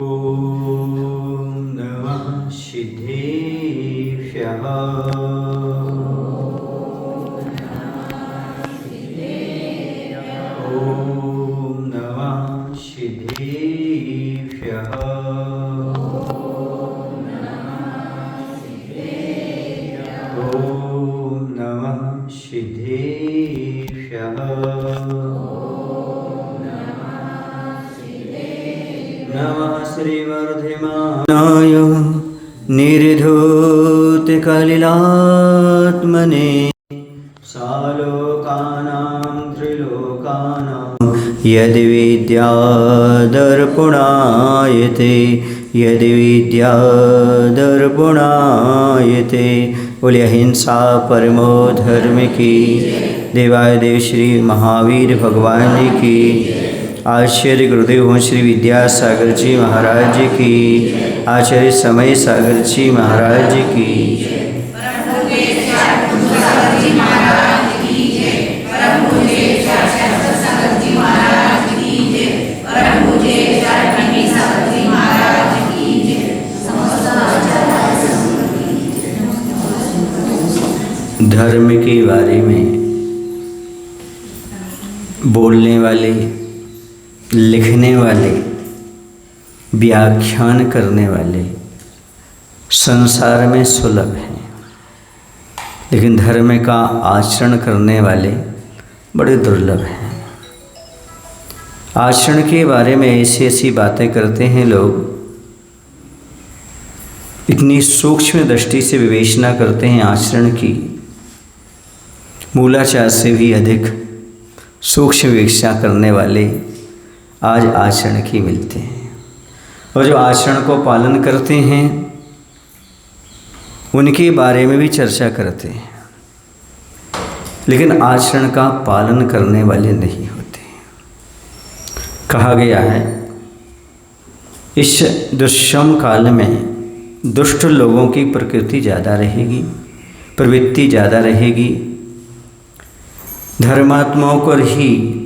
ॐ नमः सिद्धेभ्यः। ॐ नमः सिद्धेभ्यः। ॐ नमः सिद्धेभ्यः। नमः श्रीवर्धिमानाय निर्धूतकलिलात्मने सालोकानां त्रिलोकानां यद्विद्यादर्पणायते यद्विद्यादर्पणायते। बोलिए अहिंसा परमो धर्म की। देवादिदेव श्री महावीर भगवान जी की। आचार्य गुरुदेव हों श्री विद्यासागर जी महाराज की। आचार्य समय सागर जी महाराज की। धर्म के बारे में बोलने वाले, लिखने वाले, व्याख्यान करने वाले संसार में सुलभ हैं, लेकिन धर्म का आचरण करने वाले बड़े दुर्लभ हैं। आचरण के बारे में ऐसी ऐसी बातें करते हैं लोग, इतनी सूक्ष्म दृष्टि से विवेचना करते हैं आचरण की, मूलाचार से भी अधिक सूक्ष्म विवेचना करने वाले आज आचरण की मिलते हैं। और जो आचरण को पालन करते हैं उनके बारे में भी चर्चा करते हैं, लेकिन आचरण का पालन करने वाले नहीं होते। कहा गया है इस दुष्षम काल में दुष्ट लोगों की प्रकृति ज़्यादा रहेगी, प्रवृत्ति ज़्यादा रहेगी। धर्मात्माओं पर ही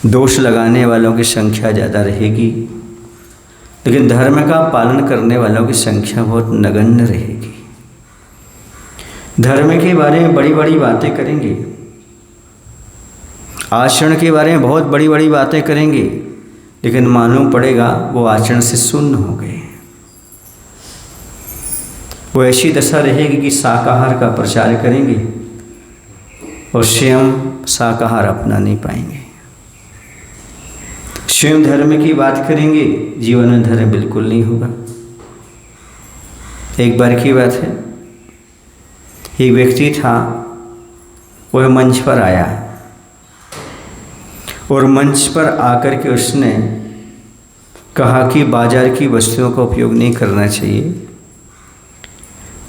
दोष लगाने वालों की संख्या ज़्यादा रहेगी, लेकिन धर्म का पालन करने वालों की संख्या बहुत नगण्य रहेगी। धर्म के बारे में बड़ी बड़ी बातें करेंगे, आचरण के बारे में बहुत बड़ी बड़ी बातें करेंगे, लेकिन मालूम पड़ेगा वो आचरण से शून्य हो गए। वो ऐसी दशा रहेगी कि शाकाहार का प्रचार करेंगे और स्वयं शाकाहार अपना नहीं पाएंगे। स्वयं धर्म की बात करेंगे, जीवन में धर्म बिल्कुल नहीं होगा। एक बार की बात है, एक व्यक्ति था, वह मंच पर आया और मंच पर आकर के उसने कहा कि बाजार की वस्तुओं का उपयोग नहीं करना चाहिए।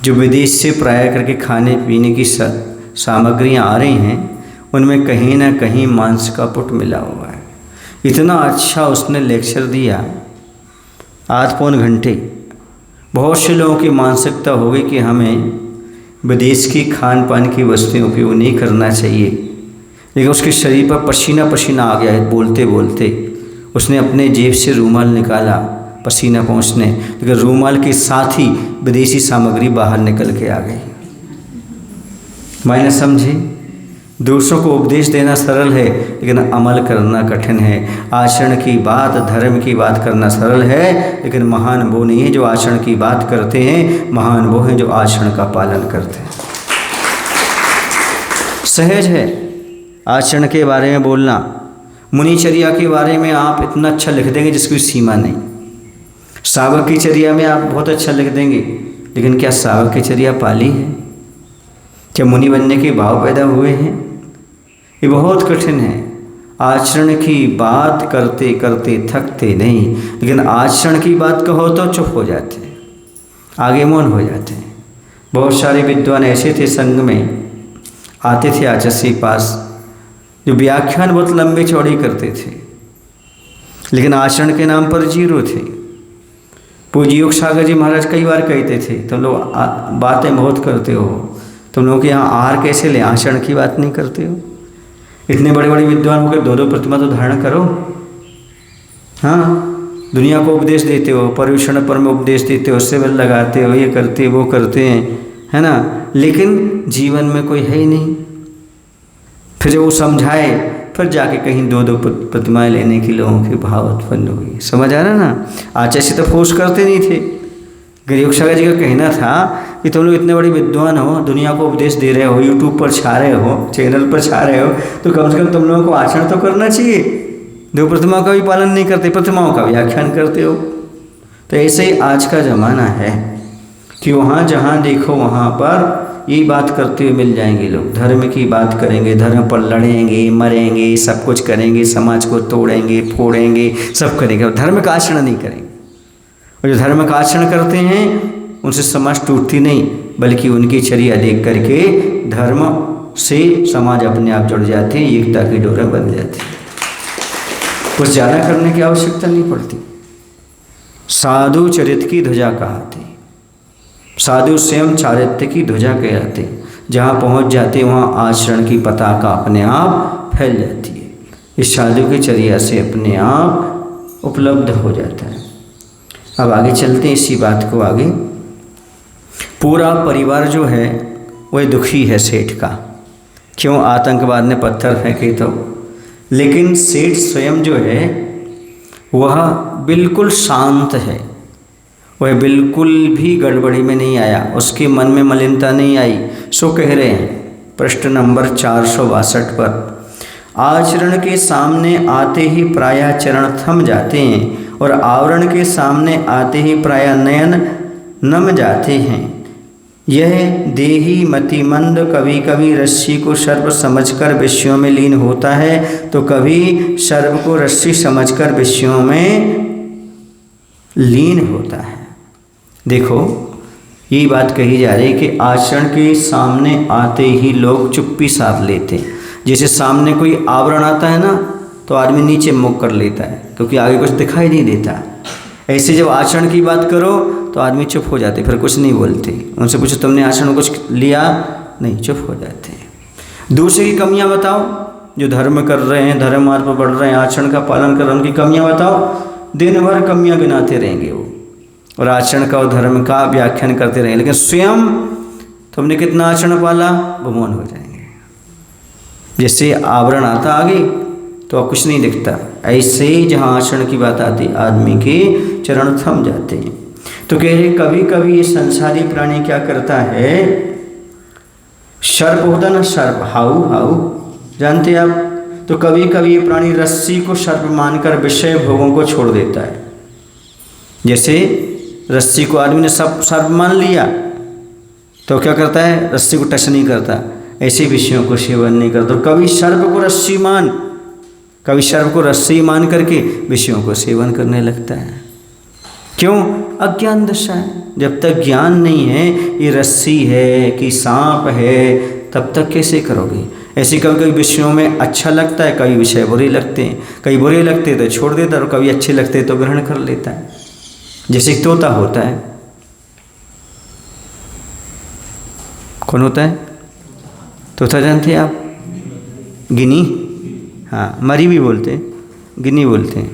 जो विदेश से प्राय करके खाने पीने की सामग्रियां आ रही हैं, उनमें कहीं ना कहीं मांस का पुट मिला हुआ है। इतना अच्छा उसने लेक्चर दिया, आध पौन घंटे। बहुत से लोगों की मानसिकता हो गई कि हमें विदेश की खान पान की वस्तुएं उपयोग नहीं करना चाहिए, लेकिन उसके शरीर पर पसीना पसीना आ गया है। बोलते बोलते उसने अपने जेब से रूमाल निकाला पसीना पहुँचने, लेकिन रूमाल के साथ ही विदेशी सामग्री बाहर निकल के आ गई। मैंने समझी, दूसरों को उपदेश देना सरल है, लेकिन अमल करना कठिन है। आचरण की बात, धर्म की बात करना सरल है, लेकिन महान वो नहीं है जो आचरण की बात करते हैं, महान वो हैं जो आचरण का पालन करते हैं। सहज है आचरण के बारे में बोलना। मुनिचर्या के बारे में आप इतना अच्छा लिख देंगे जिसकी सीमा नहीं। सावक की चर्या में आप बहुत अच्छा लिख देंगे, लेकिन क्या सावक की चर्या पाली है? क्या मुनि बनने के भाव पैदा हुए हैं? ये बहुत कठिन है। आचरण की बात करते करते थकते नहीं, लेकिन आचरण की बात कहो तो चुप हो जाते हैं, आगे मौन हो जाते हैं। बहुत सारे विद्वान ऐसे थे, संघ में आते थे आचार्य के पास, जो व्याख्यान बहुत लंबे चौड़े करते थे, लेकिन आचरण के नाम पर जीरो थे। पूज्य योग सागर जी महाराज कई बार कहते थे, तुम लोग बातें बहुत करते हो, तुम लोगों के यहाँ आहार कैसे ले, आचरण की बात नहीं करते हो। इतने बड़े बड़े विद्वान होकर दो दो प्रतिमा तो धारण करो। हाँ, दुनिया को उपदेश देते हो, पर्यूषण पर में उपदेश देते हो, सेवन लगाते हो, ये करते वो करते हैं, है ना, लेकिन जीवन में कोई है ही नहीं। फिर जब वो समझाए, फिर जाके कहीं दो दो प्रतिमाएं लेने की लोगों की भाव उत्पन्न हुई। समझ आ रहा ना। आचार्य से तो फोर्स करते नहीं थे। गरीब सागर जी का कहना था कि तुम लोग इतने बड़े विद्वान हो, दुनिया को उपदेश दे रहे हो, यूट्यूब पर छा रहे हो, चैनल पर छा रहे हो, तो कम से कम तुम लोगों को आचरण तो करना चाहिए। दो प्रतिमाओं का भी पालन नहीं करते, प्रतिमाओं का व्याख्यान करते हो। तो ऐसे ही आज का ज़माना है कि वहाँ जहाँ देखो वहाँ पर यही बात करते हुए मिल जाएंगे लोग। धर्म की बात करेंगे, धर्म पर लड़ेंगे, मरेंगे, सब कुछ करेंगे, समाज को तोड़ेंगे, फोड़ेंगे, सब करेंगे, और धर्म का आचरण नहीं करेंगे। और जो धर्म का आचरण करते हैं उनसे समाज टूटती नहीं, बल्कि उनकी चर्या देख करके धर्म से समाज अपने आप जुड़ जाते हैं, एकता की डोर बन जाती है। कुछ ज़्यादा करने की आवश्यकता नहीं पड़ती। साधु चरित्र की ध्वजा कहते, साधु स्वयं चारित्र्य की ध्वजा कहते। जहाँ पहुँच जाते वहाँ आचरण की पताका अपने आप फैल जाती है। इस साधु की चर्या से अपने आप उपलब्ध हो जाता है। अब आगे चलते हैं इसी बात को आगे। पूरा परिवार जो है वह दुखी है सेठ का। क्यों? आतंकवाद ने पत्थर फेंके तो। लेकिन सेठ स्वयं जो है वह बिल्कुल शांत है, वह बिल्कुल भी गड़बड़ी में नहीं आया, उसके मन में मलिनता नहीं आई। सो कह रहे हैं पृष्ठ नंबर 462 पर, आचरण के सामने आते ही प्रायः चरण थम जाते हैं और आवरण के सामने आते ही प्रायः नयन नम जाते हैं। यह देही मतिमंद कभी कभी रस्सी को सर्प समझकर विषयों में लीन होता है, तो कभी सर्प को रस्सी समझकर विषयों में लीन होता है। देखो यही बात कही जा रही है कि आचरण के सामने आते ही लोग चुप्पी साध लेते हैं। जैसे सामने कोई आवरण आता है ना तो आदमी नीचे मुख कर लेता है, क्योंकि आगे कुछ दिखाई नहीं देता। ऐसे जब आचरण की बात करो तो आदमी चुप हो जाते, फिर कुछ नहीं बोलते। उनसे पूछो तुमने आचरण कुछ लिया? नहीं, चुप हो जाते हैं। दूसरे की कमियां बताओ, जो धर्म कर रहे हैं, धर्म मार्ग पर बढ़ रहे हैं, आचरण का पालन कर रहे हैं, उनकी कमियां बताओ। दिन भर कमियां गिनाते रहेंगे वो, और आचरण का और धर्म का व्याख्यान करते रहेंगे, लेकिन स्वयं तुमने कितना आचरण पाला वो मौन हो जाएंगे। जैसे आवरण आता आगे तो अब कुछ नहीं दिखता, ऐसे ही जहाँ आचरण की बात आती आदमी के चरण थम जाते हैं। तो कह रहे कभी कभी ये संसारी प्राणी क्या करता है, सर्प होता ना, सर्प हाउ हाउ जानते आप, तो कभी कभी ये प्राणी रस्सी को सर्प मानकर विषय भोगों को छोड़ देता है। जैसे रस्सी को आदमी ने सब सर्प मान लिया तो क्या करता है, रस्सी को टच नहीं करता, ऐसे विषयों को सेवन नहीं करता। तो कभी सर्प को रस्सी मान, कभी सर्प को रस्सी मान करके विषयों को सेवन करने लगता है। क्यों? अज्ञान दशा है। जब तक ज्ञान नहीं है ये रस्सी है कि सांप है, तब तक कैसे करोगे। ऐसे कभी कभी विषयों में अच्छा लगता है, कभी विषय बुरे लगते हैं, कभी बुरे लगते तो छोड़ देता है और कभी अच्छे लगते तो ग्रहण कर लेता है। जैसे तोता होता है, कौन होता है तोता? जानते हैं आप? गिनी, हाँ, मरी भी बोलते हैं, गिनी बोलते हैं,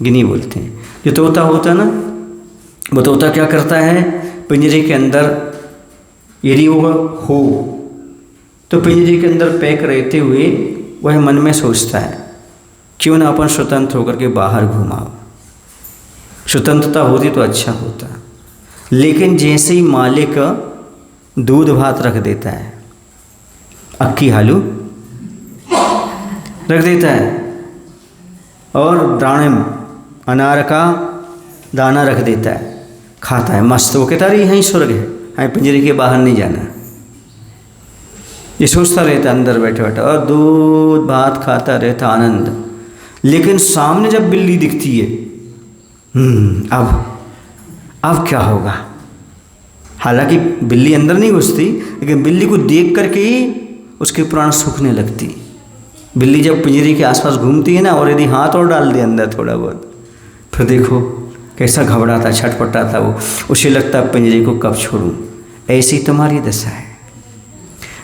गिनी बोलते हैं। जो तोता होता है ना, वो तोता क्या करता है, पिंजरे के अंदर यदि वो हो तो पिंजरे के अंदर पैक रहते हुए वह मन में सोचता है क्यों ना अपन स्वतंत्र होकर के बाहर घुमाओ। स्वतंत्रता होती तो अच्छा होता। लेकिन जैसे ही मालिक दूध भात रख देता है, अक्की हालू रख देता है और दाणिम अनार का दाना रख देता है, खाता है मस्त, वो कहता है यहीं स्वर्ग है, हमें पिंजरे के बाहर नहीं जाना। ये सोचता रहता अंदर बैठे बैठे और दूध भात खाता रहता आनंद। लेकिन सामने जब बिल्ली दिखती है, अब क्या होगा। हालांकि बिल्ली अंदर नहीं घुसती, लेकिन बिल्ली को देख करके ही उसके प्राण सूखने लगती। बिल्ली जब पिंजरे के आसपास घूमती है ना, और यदि हाथ और डाल दे अंदर थोड़ा बहुत, फिर देखो कैसा घबराता छटपटाता वो, उसे लगता पिंजरे को कब छोड़ूं। ऐसी तुम्हारी दशा है।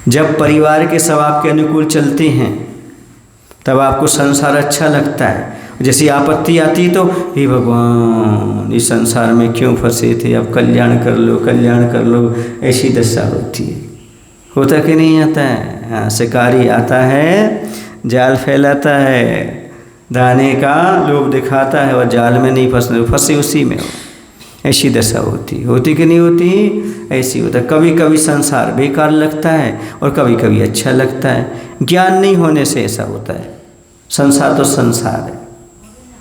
जब परिवार के सब आपके अनुकूल चलते हैं तब आपको संसार अच्छा लगता है, जैसी आपत्ति आती है तो हे भगवान इस संसार में क्यों फंसे थे, अब कल्याण कर लो, कल्याण कर लो, ऐसी दशा होती है। होता कि नहीं आता है? हाँ, शिकारी आता है, जाल फैलाता है, दाने का लोभ दिखाता है और जाल में नहीं फंसने, फंसे उसी में हो। ऐसी दशा होती कि नहीं होती? ऐसी होता है। कभी कभी संसार बेकार लगता है और कभी कभी अच्छा लगता है। ज्ञान नहीं होने से ऐसा होता है। संसार तो संसार है,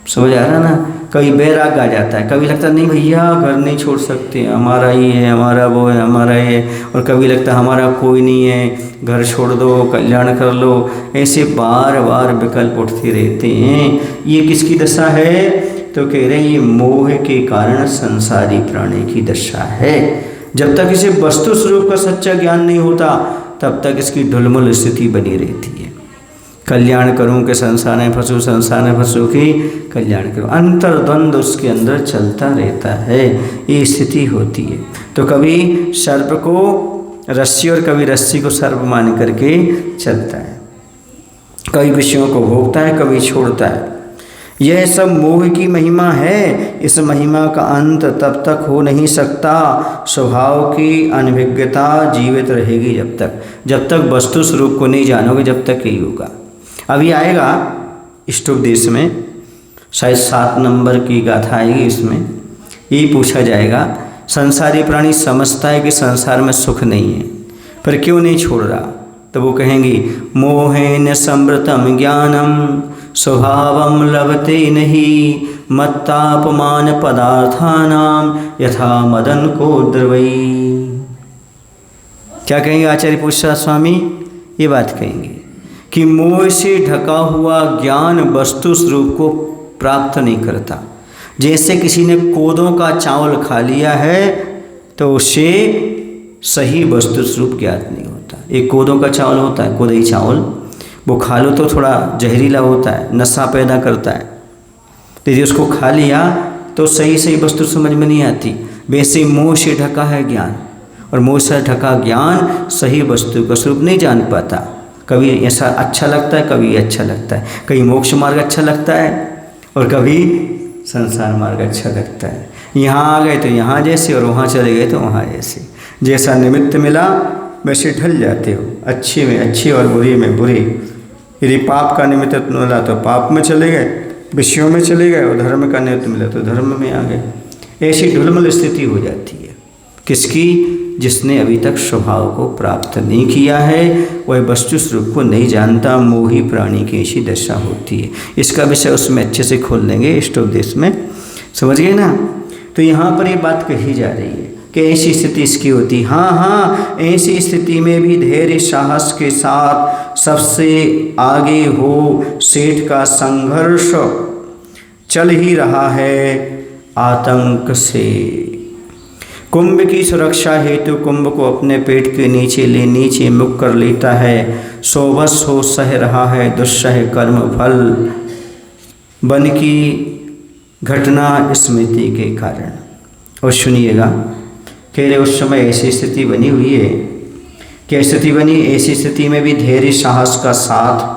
समझ आ रहा ना। कभी बैराग आ जाता है, कभी लगता है नहीं भैया घर नहीं छोड़ सकते, हमारा ही है, हमारा वो है, हमारा है। और कभी लगता है हमारा कोई नहीं है, घर छोड़ दो, कल्याण कर लो। ऐसे बार बार विकल्प उठते रहते हैं। ये किसकी दशा है? तो कह रहे हैं ये मोह के कारण संसारी प्राणी की दशा है। जब तक इसे वस्तु स्वरूप का सच्चा ज्ञान नहीं होता तब तक इसकी ढुलमुल स्थिति बनी रहती है। कल्याण करूं कि संसार में फंसूं, संसार में फंसूं कि कल्याण करूं, अंतर्द्वंद उसके अंदर चलता रहता है। ये स्थिति होती है। तो कभी सर्प को रस्सी और कभी रस्सी को सर्प मान करके चलता है। कभी विषयों को भोगता है, कभी छोड़ता है। यह सब मोह की महिमा है। इस महिमा का अंत तब तक हो नहीं सकता। स्वभाव की अनभिज्ञता जीवित रहेगी जब तक वस्तु स्वरूप को नहीं जानोगे, जब तक यही होगा। अभी आएगा इष्टोपदेश में, शायद 7 नंबर की गाथा आएगी। इसमें यही पूछा जाएगा, संसारी प्राणी समझता है कि संसार में सुख नहीं है, पर क्यों नहीं छोड़ रहा? तो वो कहेंगी मोहेन समृतम ज्ञानम स्वभावम लभते नहीं मत्तापमान पदार्थानाम यथा मदन को द्रवई। क्या कहेंगे आचार्य पूछा स्वामी? ये बात कहेंगे कि मोह से ढका हुआ ज्ञान वस्तु स्वरूप को प्राप्त नहीं करता। जैसे किसी ने कोदों का चावल खा लिया है तो उसे सही वस्तु स्वरूप ज्ञात नहीं होता। एक कोदों का चावल होता है, कोदई चावल, वो खा लो तो थोड़ा जहरीला होता है, नशा पैदा करता है। तो यदि उसको खा लिया तो सही वस्तु समझ में नहीं आती। वैसे मोह से ढका है ज्ञान, और मोह से ढका ज्ञान सही वस्तु का स्वरूप नहीं जान पाता। कभी ऐसा अच्छा लगता है, कभी अच्छा लगता है, कभी मोक्ष मार्ग अच्छा लगता है और कभी संसार मार्ग अच्छा लगता है। यहाँ आ गए तो यहाँ जैसे और वहाँ चले गए तो वहाँ जैसे। जैसा निमित्त मिला वैसे ढल जाते हो, अच्छे में अच्छे और बुरे में बुरे। यदि पाप का निमित्त मिला तो पाप में चले गए, विषयों में चले गए, और धर्म का निमित्त मिला तो धर्म में आ गए। ऐसी ढुलमुल स्थिति हो जाती है। किसकी? जिसने अभी तक स्वभाव को प्राप्त नहीं किया है, वह वस्तु स्वरूप को नहीं जानता। मोही प्राणी की ऐसी दशा होती है। इसका विषय उसमें अच्छे से खोल लेंगे इष्टोपदेश में, समझ गए ना। तो यहाँ पर ये बात कही जा रही है कि ऐसी स्थिति इसकी होती। हाँ, ऐसी स्थिति में भी धैर्य साहस के साथ सबसे आगे हो सेठ का संघर्ष चल ही रहा है आतंक से। कुंभ की सुरक्षा हेतु कुंभ को अपने पेट के नीचे मुख कर लेता है। सोबस हो सह रहा है दुस्सह कर्म फल। वन की घटना स्मृति के कारण। और सुनिएगा, कह रहे उस समय ऐसी स्थिति बनी हुई है। क्या स्थिति बनी? ऐसी स्थिति में भी धैर्य साहस का साथ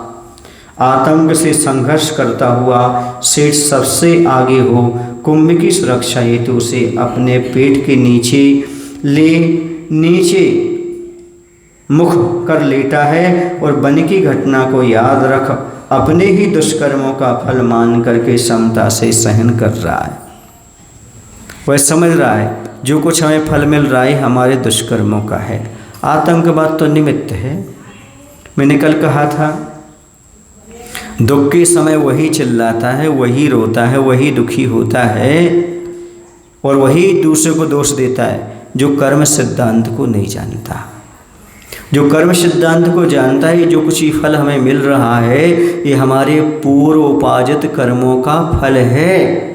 आतंक से संघर्ष करता हुआ सेठ सबसे आगे हो कुंभ की सुरक्षा हेतु उसे अपने पेट के नीचे मुख कर लेता है और वन की घटना को याद रख अपने ही दुष्कर्मों का फल मान करके समता से सहन कर रहा है। वह समझ रहा है जो कुछ हमें फल मिल रहा है हमारे दुष्कर्मों का है। आतंकवाद तो निमित्त है। मैंने कल कहा था, दुख के समय वही चिल्लाता है, वही रोता है, वही दुखी होता है और वही दूसरे को दोष देता है जो कर्म सिद्धांत को नहीं जानता। जो कर्म सिद्धांत को जानता है, जो कुछ ही फल हमें मिल रहा है ये हमारे पूर्व उपार्जित कर्मों का फल है,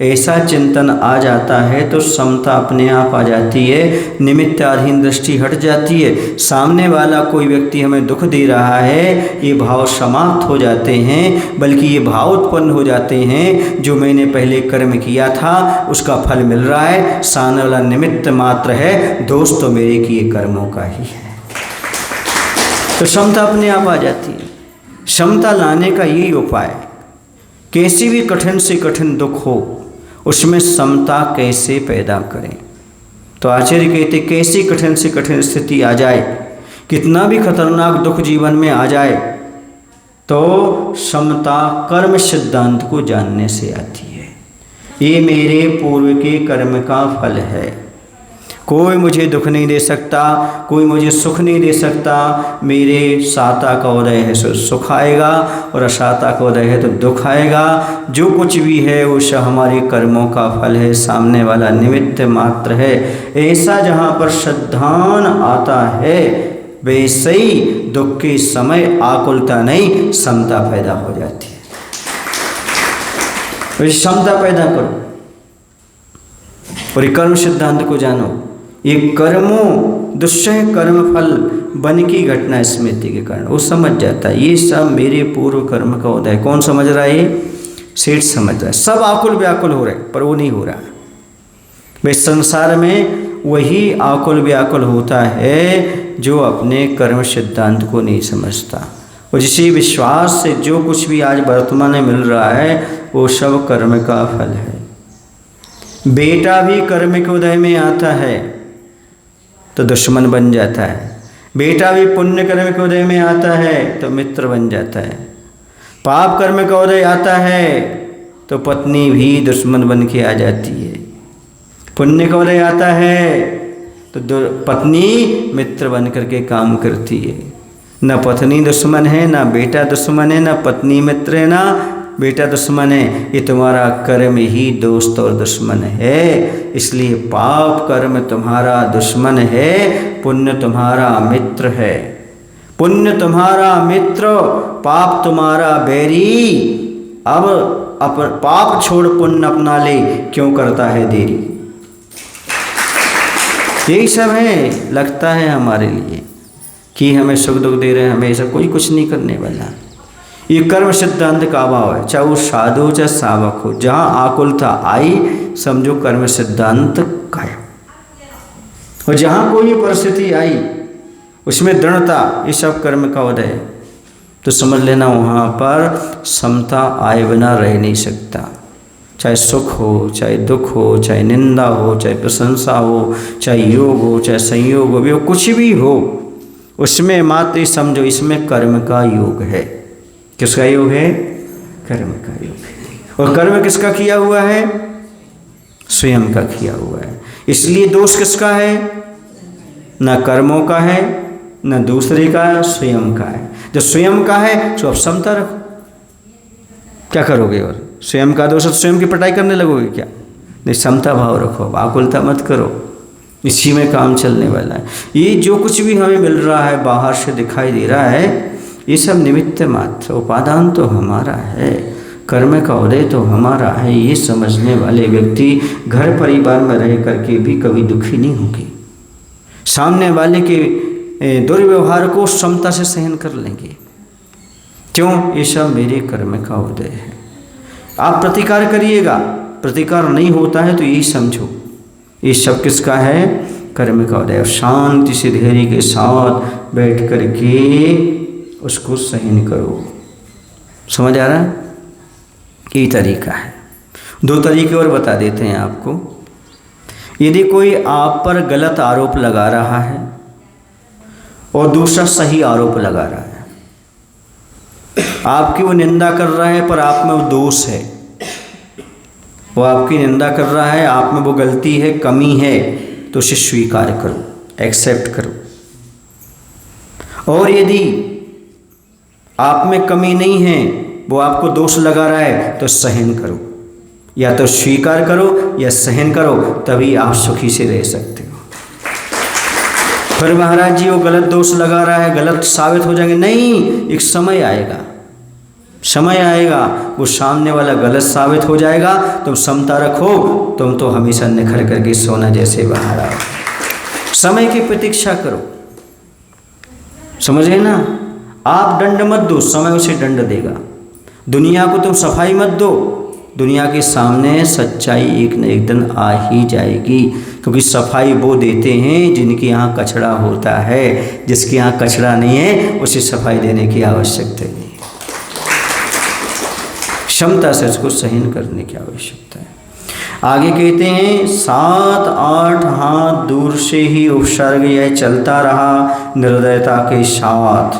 ऐसा चिंतन आ जाता है तो समता अपने आप आ जाती है, निमित्ताधीन दृष्टि हट जाती है। सामने वाला कोई व्यक्ति हमें दुख दे रहा है, ये भाव समाप्त हो जाते हैं, बल्कि ये भाव उत्पन्न हो जाते हैं जो मैंने पहले कर्म किया था उसका फल मिल रहा है, सामने वाला निमित्त मात्र है, दोष तो मेरे किए कर्मों का ही है। तो समता अपने आप आ जाती है। समता लाने का यही उपाय कैसी भी कठिन से कठिन दुख हो उसमें समता कैसे पैदा करें। तो आचार्य कहते कैसी कठिन से कठिन स्थिति आ जाए, कितना भी खतरनाक दुख जीवन में आ जाए, तो समता कर्म सिद्धांत को जानने से आती है। ये मेरे पूर्व के कर्म का फल है। कोई मुझे दुख नहीं दे सकता, कोई मुझे सुख नहीं दे सकता। मेरे साता का उदय है सो सुख आएगा और असाता का उदय है तो दुख आएगा। जो कुछ भी है वो सब हमारे कर्मों का फल है, सामने वाला निमित्त मात्र है। ऐसा जहाँ पर श्रद्धान आता है वैसे ही दुख के समय आकुलता नहीं, समता पैदा हो जाती है। वैसे समता पैदा करो और ये कर्म सिद्धांत को जानो। ये कर्मों दुष्य कर्म फल बन की घटना स्मृति के कारण वो समझ जाता है ये सब मेरे पूर्व कर्म का उदय। कौन समझ रहा है? सेठ समझ रहा है। सब आकुल व्याकुल हो रहे पर वो नहीं हो रहा। वे संसार में वही आकुल व्याकुल होता है जो अपने कर्म सिद्धांत को नहीं समझता। और जिसी विश्वास से जो कुछ भी आज वर्तमान में मिल रहा है वो सब कर्म का फल है। बेटा भी कर्म के उदय में आता है तो दुश्मन बन जाता है। बेटा भी पुण्य कर्म के उदय में आता है तो मित्र बन जाता है। पाप कर्म का उदय आता है तो पत्नी भी दुश्मन बन के आ जाती है। पुण्य का उदय आता है तो पत्नी मित्र बन करके काम करती है। न पत्नी दुश्मन है, ना बेटा दुश्मन है, ना पत्नी मित्र है, ना बेटा दुश्मन है। ये तुम्हारा कर्म ही दोस्त और दुश्मन है। इसलिए पाप कर्म तुम्हारा दुश्मन है, पुण्य तुम्हारा मित्र है। पुण्य तुम्हारा मित्र, पाप तुम्हारा बैरी। अब पाप छोड़ पुण्य अपना ले, क्यों करता है देरी। यही सब है। लगता है हमारे लिए कि हमें सुख दुख दे रहे हैं, हमें ऐसा कोई कुछ नहीं करने वाला। ये कर्म सिद्धांत का अभाव है। चाहे वो साधु हो चाहे सावक हो, जहाँ आकुलता आई समझो कर्म सिद्धांत कायम। और जहाँ कोई परिस्थिति आई उसमें दृढ़ता, ये सब कर्म का उदय है, तो समझ लेना वहाँ पर समता आए बिना रह नहीं सकता। चाहे सुख हो, चाहे दुख हो, चाहे निंदा हो, चाहे प्रशंसा हो, चाहे योग हो, चाहे संयोग हो, कुछ भी हो, उसमें मात्र समझो इसमें कर्म का योग है। किसका योग है? कर्म का योग है। और कर्म किसका किया हुआ है? स्वयं का किया हुआ है। इसलिए दोष किसका है? न कर्मों का है, न दूसरे का, स्वयं का है। जो स्वयं का है तो अब समता रखो। क्या करोगे? और स्वयं का दोष, स्वयं की पिटाई करने लगोगे क्या? नहीं, समता भाव रखो, आकुलता मत करो। इसी में काम चलने वाला है। ये जो कुछ भी हमें मिल रहा है, बाहर से दिखाई दे रहा है, ये सब निमित्त मात्र, उपादान तो हमारा है, कर्म का उदय तो हमारा है। ये समझने वाले व्यक्ति घर परिवार में रह करके भी कभी दुखी नहीं होंगे। सामने वाले के दुर्व्यवहार को क्षमता से सहन कर लेंगे। क्यों? ये सब मेरे कर्म का उदय है। आप प्रतिकार करिएगा, प्रतिकार नहीं होता है तो यही समझो ये सब किसका है? कर्म का उदय। शांति से धैर्य के साथ बैठ करके उसको सहन करो। समझ आ रहा है? यही तरीका है। दो तरीके और बता देते हैं आपको। यदि कोई आप पर गलत आरोप लगा रहा है और दूसरा सही आरोप लगा रहा है, आपकी वो निंदा कर रहा है पर आप में वो दोष है, वो आपकी निंदा कर रहा है, आप में वो गलती है, कमी है, तो उसे स्वीकार करो, एक्सेप्ट करो। और यदि आप में कमी नहीं है, वो आपको दोष लगा रहा है, तो सहन करो। या तो स्वीकार करो या सहन करो, तभी आप सुखी से रह सकते हो। फिर महाराज जी वो गलत दोष लगा रहा है, गलत साबित हो जाएंगे, नहीं, एक समय आएगा, समय आएगा वो सामने वाला गलत साबित हो जाएगा। तुम समता रखो, तुम तो हमेशा निखर करके सोना जैसे बाहर आओ। समय की प्रतीक्षा करो, समझे ना? आप दंड मत दो, समय उसे दंड देगा। दुनिया को तुम सफाई मत दो, दुनिया के सामने सच्चाई एक न एक दिन आ ही जाएगी। क्योंकि सफाई वो देते हैं जिनके यहाँ कचरा होता है, जिसके यहाँ कचरा नहीं है उसे सफाई देने की आवश्यकता नहीं है। क्षमता से उसको सहन करने की आवश्यकता है। आगे कहते हैं 7-8 हाथ दूर से ही उपसर्ग यह चलता रहा निर्दयता के साथ,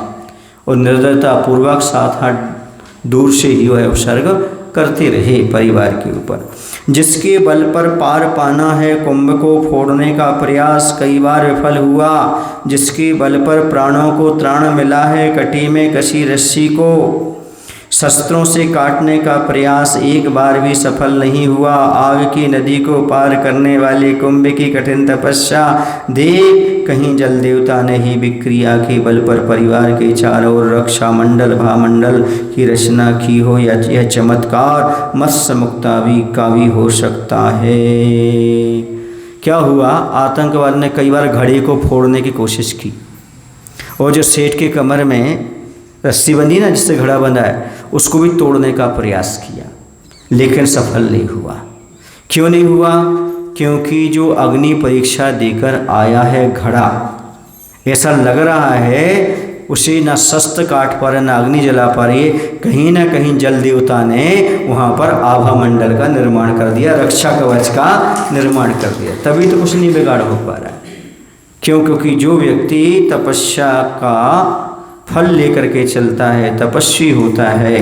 और निर्दयता पूर्वक 7 हाथ दूर से ही वह उपसर्ग करते रहे परिवार के ऊपर। जिसके बल पर पार पाना है कुंभ को फोड़ने का प्रयास कई बार विफल हुआ, जिसके बल पर प्राणों को त्राण मिला है कटी में कसी रस्सी को शस्त्रों से काटने का प्रयास एक बार भी सफल नहीं हुआ। आग की नदी को पार करने वाले कुंभ की कठिन तपस्या देख कहीं जल देवता ने ही विक्रिया के बल पर परिवार के चारों ओर रक्षा मंडल भामंडल की रचना की हो। यह चमत्कार मत्स्य मुक्ता का भी हो सकता है। क्या हुआ, आतंकवाद ने कई बार घड़े को फोड़ने की कोशिश की, और जो सेठ के कमर में रस्सी बंधी ना जिससे घड़ा बंधा है उसको भी तोड़ने का प्रयास किया, लेकिन सफल नहीं हुआ। क्यों नहीं हुआ? क्योंकि जो अग्नि परीक्षा देकर आया है घड़ा, ऐसा लग रहा है उसे ना शस्त्र काट पा रहे ना अग्नि जला पा रही है, कहीं ना कहीं जल देवता ने वहाँ पर आभा मंडल का निर्माण कर दिया, रक्षा कवच का निर्माण कर दिया, तभी तो कुछ नहीं बिगाड़ हो पा रहा है। क्यों? क्योंकि जो व्यक्ति तपस्या का फल लेकर के चलता है, तपस्वी होता है,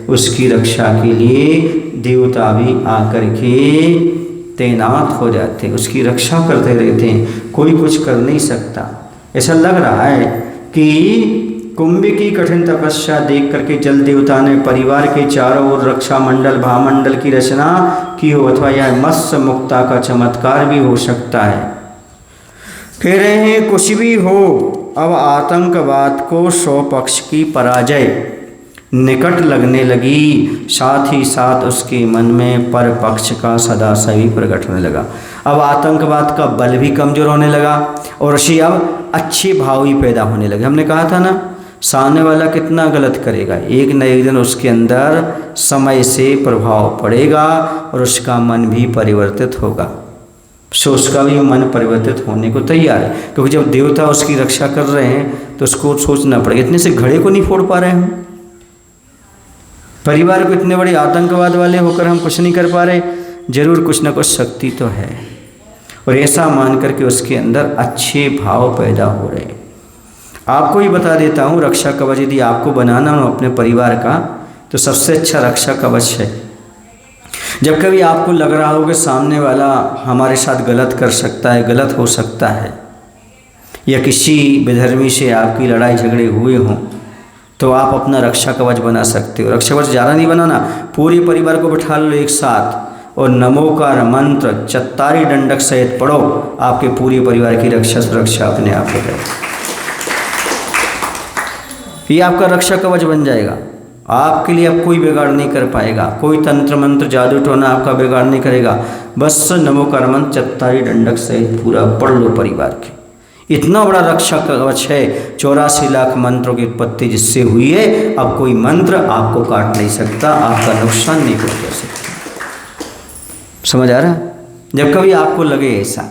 उसकी रक्षा के लिए देवता भी आकर के तैनात हो जाते हैं, उसकी रक्षा करते रहते हैं, कोई कुछ कर नहीं सकता। ऐसा लग रहा है कि कुंभ की कठिन तपस्या देख करके जल देवता ने परिवार के चारों ओर रक्षा मंडल भामंडल की रचना की हो, अथवा यह मत्स्य मुक्ता का चमत्कार भी हो सकता है। कह रहे हैं कुछ भी हो, अब आतंकवाद को स्वपक्ष की पराजय निकट लगने लगी, साथ ही साथ उसके मन में परपक्ष का सदा सही प्रकट होने लगा। अब आतंकवाद का बल भी कमजोर होने लगा और उसे अब अच्छे भाव ही पैदा होने लगे। हमने कहा था ना, सामने वाला कितना गलत करेगा, एक न एक दिन उसके अंदर समय से प्रभाव पड़ेगा और उसका मन भी परिवर्तित होगा। सो उसका भी मन परिवर्तित होने को तैयार है, क्योंकि जब देवता उसकी रक्षा कर रहे हैं तो उसको सोचना पड़ेगा। इतने से घड़े को नहीं फोड़ पा रहे हम, परिवार को इतने बड़े आतंकवाद वाले होकर हम कुछ नहीं कर पा रहे, जरूर कुछ ना कुछ शक्ति तो है। और ऐसा मान करके उसके अंदर अच्छे भाव पैदा हो रहे हैं। आपको ही बता देता हूँ, रक्षा कवच यदि आपको बनाना हो अपने परिवार का तो सबसे अच्छा रक्षा कवच है। जब कभी आपको लग रहा हो कि सामने वाला हमारे साथ गलत कर सकता है, गलत हो सकता है, या किसी विधर्मी से आपकी लड़ाई झगड़े हुए हों, तो आप अपना रक्षा कवच बना सकते हो। रक्षा कवच ज़्यादा नहीं बनाना, पूरे परिवार को बिठा लो एक साथ और नमोकार मंत्र चत्तारी दंडक सहित पढ़ो, आपके पूरे परिवार की रक्षा सुरक्षा अपने आप हो जाएगी। ये आपका रक्षा कवच बन जाएगा। आपके लिए अब कोई बिगाड़ नहीं कर पाएगा, कोई तंत्र मंत्र जादू टोना आपका बिगाड़ नहीं करेगा। बस नमोकार मंत्र चत्तारी दंडक सहित पूरा पढ़ लो परिवार के। इतना बड़ा रक्षा कवच है, 84 लाख मंत्रों की उत्पत्ति जिससे हुई है। अब कोई मंत्र आपको काट नहीं सकता, आपका नुकसान नहीं पहुंचा सकता। समझ आ रहा? जब कभी आपको लगे ऐसा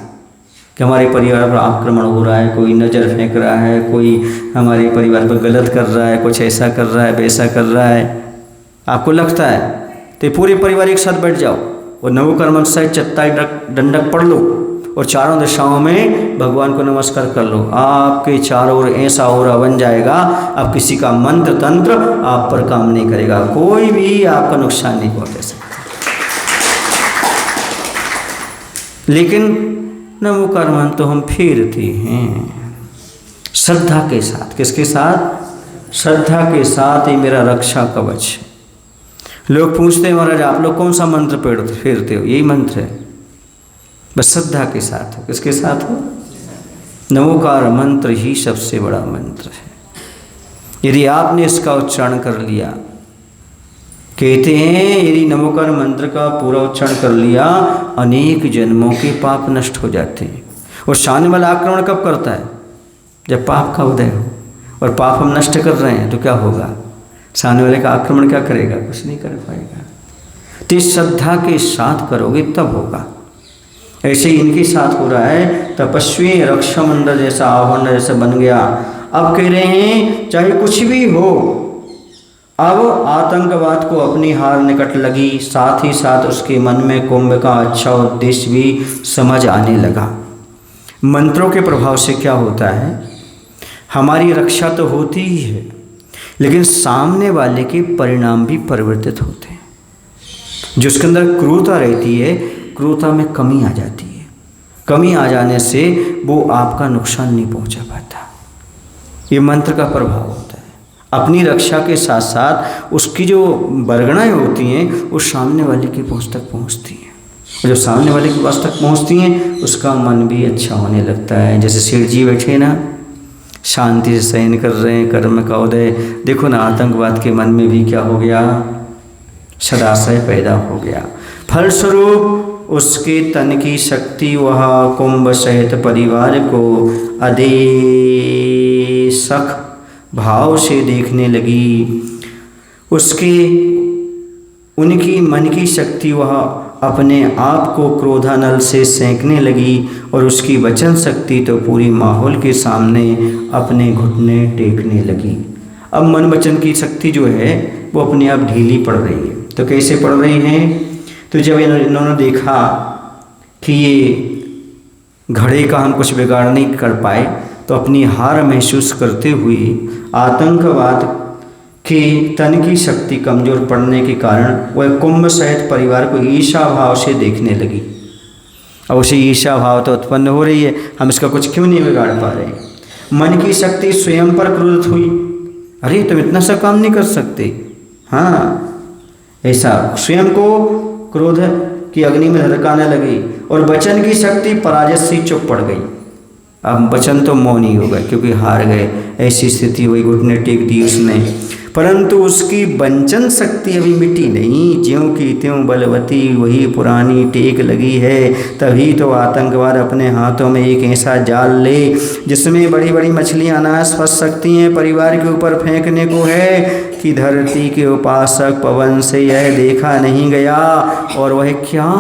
कि हमारे परिवार पर आक्रमण हो रहा है, कोई नज़र फेंक रहा है, कोई हमारे परिवार पर गलत कर रहा है, कुछ ऐसा कर रहा है, वैसा कर रहा है, आपको लगता है, तो पूरे परिवार एक साथ बैठ जाओ और नमोकार मंत्र सहित चत्तारी दंडक पढ़ लो और चारों दिशाओं में भगवान को नमस्कार कर लो। आपके चारों ओर ऐसा औरा बन जाएगा, अब किसी का मंत्र तंत्र आप पर काम नहीं करेगा, कोई भी आपका नुकसान नहीं पहुंचा सकता। लेकिन नमोकार मंत्र तो हम फेरते हैं श्रद्धा के साथ। किसके साथ? श्रद्धा के साथ। ही मेरा रक्षा कवच है। लोग पूछते हैं महाराज आप लोग कौन सा मंत्र फेरते हो? यही मंत्र है, बस श्रद्धा के साथ हो। किसके साथ हो? नमोकार मंत्र ही सबसे बड़ा मंत्र है। यदि आपने इसका उच्चारण कर लिया, कहते हैं यदि नमोकार मंत्र का पूरा उच्चारण कर लिया, अनेक जन्मों के पाप नष्ट हो जाते हैं। और सामने वाला आक्रमण कब करता है? जब पाप का उदय हो। और पाप हम नष्ट कर रहे हैं तो क्या होगा? सामने वाले का आक्रमण क्या करेगा? कुछ नहीं कर पाएगा। तो इस श्रद्धा के साथ करोगे तब होगा। ऐसे ही इनके साथ हो रहा है। तपस्वी रक्षा मंडल जैसा आभरण जैसा बन गया। अब कह रहे हैं चाहे कुछ भी हो, अब आतंकवाद को अपनी हार निकट लगी, साथ ही साथ उसके मन में कुंभ का अच्छा उद्देश्य भी समझ आने लगा। मंत्रों के प्रभाव से क्या होता है, हमारी रक्षा तो होती ही है, लेकिन सामने वाले के परिणाम भी परिवर्तित होते हैं। जिसके अंदर क्रूरता रहती है, क्रूरता में कमी आ जाती है। कमी आ जाने से वो आपका नुकसान नहीं पहुंचा पाता। ये मंत्र का प्रभाव होता है। अपनी रक्षा के साथ साथ उसकी जो बरगनाएँ होती हैं वो सामने वाले के पास तक पहुंचती हैं, और जो सामने वाले के पास तक पहुंचती हैं उसका मन भी अच्छा होने लगता है। जैसे सेठ जी बैठे ना, शांति से सहन कर रहे हैं कर्म का उदय। देखो ना, आतंकवाद के मन में भी क्या हो गया, सदाशय पैदा हो गया। फलस्वरूप उसके तन की शक्ति वह कुंभ सहित परिवार को अदेशक भाव से देखने लगी। उनकी मन की शक्ति वह अपने आप को क्रोधानल से सेंकने लगी, और उसकी वचन शक्ति तो पूरी माहौल के सामने अपने घुटने टेकने लगी। अब मन वचन की शक्ति जो है वो अपने आप ढीली पड़ रही है। तो कैसे पड़ रही हैं, तो जब इन्होंने देखा कि ये घड़े का हम कुछ बिगाड़ नहीं कर पाए, तो अपनी हार महसूस करते हुए आतंकवाद के तन की शक्ति कमज़ोर पड़ने के कारण वह कुंभ सहित परिवार को ईर्ष्या भाव से देखने लगी। अब उसे ईर्ष्या भाव तो उत्पन्न हो रही है, हम इसका कुछ क्यों नहीं बिगाड़ पा रहे। मन की शक्ति स्वयं पर क्रोधित हुई, अरे तुम इतना सा काम नहीं कर सकते। हाँ, ऐसा स्वयं को क्रोध की अग्नि में धधकाने लगी, और वचन की शक्ति पराजय से चुप पड़ गई। अब वचन तो मौन ही हो गए, क्योंकि हार गए। ऐसी स्थिति हुई, घुटने टेक दी उसने, परंतु उसकी वंचन शक्ति अभी मिटी नहीं। ज्यों की त्यों बलवती वही पुरानी टेक लगी है। तभी तो आतंकवाद अपने हाथों में एक ऐसा जाल ले जिसमें बड़ी बड़ी मछलियां अनायास फंस सकती हैं, परिवार के ऊपर फेंकने को है कि धरती के उपासक पवन से यह देखा नहीं गया, और वह क्या